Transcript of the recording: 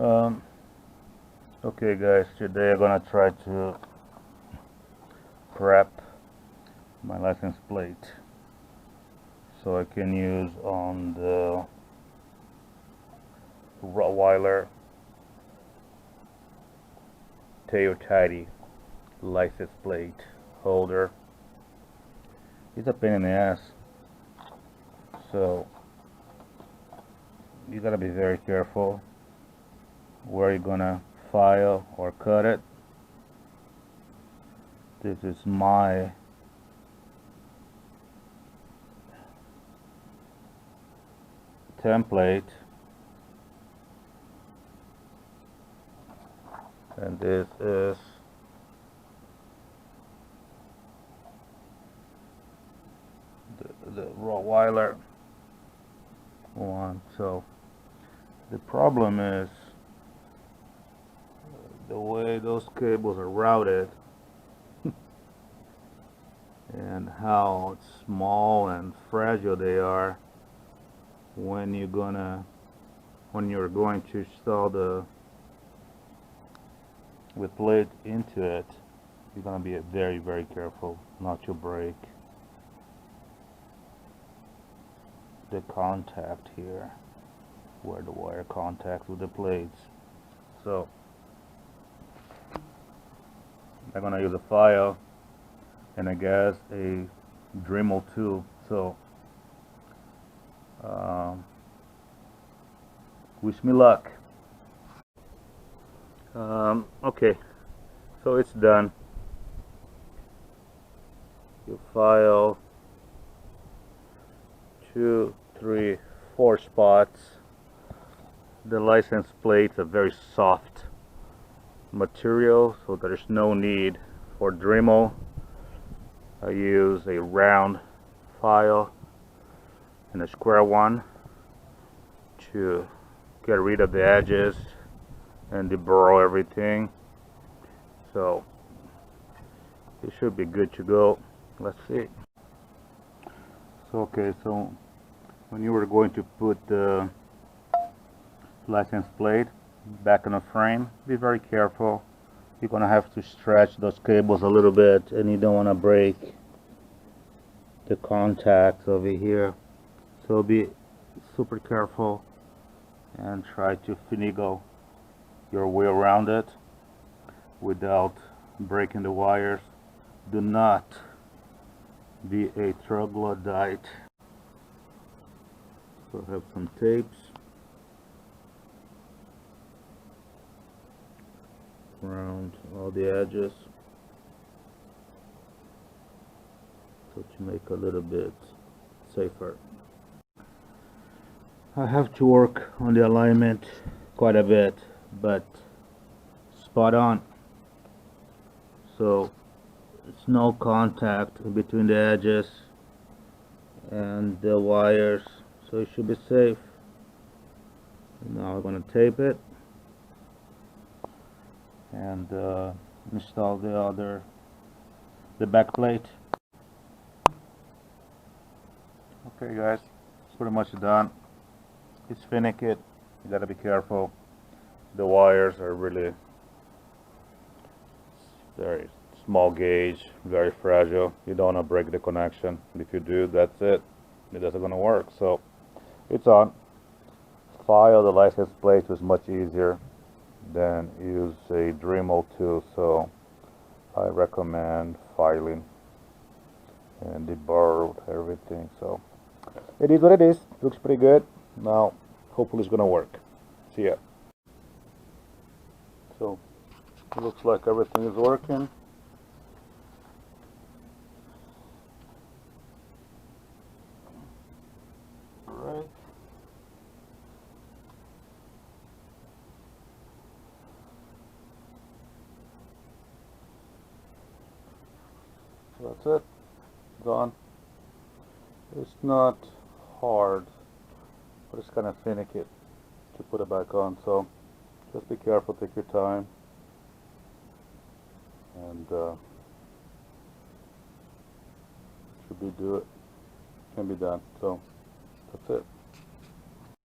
Um, okay guys, today I'm gonna try to prep my license plate so I can use on the Rottweiler Toyota license plate holder. It's a pain in the ass, so you gotta be very careful where you're gonna file or cut it. This is my template, and this is the Rottweiler one. So the problem is the way those cables are routed and how small and fragile they are when you're going to install the plate into it. You're gonna be very, very careful not to break the contact here where the wire contacts with the plates. So I'm gonna use a file and I guess a Dremel tool. So wish me luck. Okay, so it's done. You file 2, 3, 4 spots. The license plate's a very soft material, so there's no need for Dremel. I use a round file and a square one to get rid of the edges and deburr everything. So it should be good to go. Let's see. So okay, so when you were going to put the license plate back in the frame, be very careful. You're gonna have to stretch those cables a little bit, and you don't want to break the contacts over here. So be super careful and try to finagle your way around it without breaking the wires. Do not be a troglodyte. So I have some tapes around all the edges, so to make a little bit safer. I have to work on the alignment quite a bit, but spot on. So it's no contact between the edges and the wires, so it should be safe. Now I'm going to tape it and install the back plate. Okay guys, it's pretty much done. It's finicky. You gotta be careful. The wires are really very small gauge, very fragile. You don't want to break the connection. If you do, that's it. It isn't gonna work. So it's on. File the license plate was much easier than use a Dremel tool. So I recommend filing and deburr everything. So it is what it is. Looks pretty good. Now hopefully it's gonna work. See ya. So it looks like everything is working. Right. So that's it. Done. It's not hard, but it's kind of finicky to put it back on. So just be careful, take your time, and should be done. So that's it.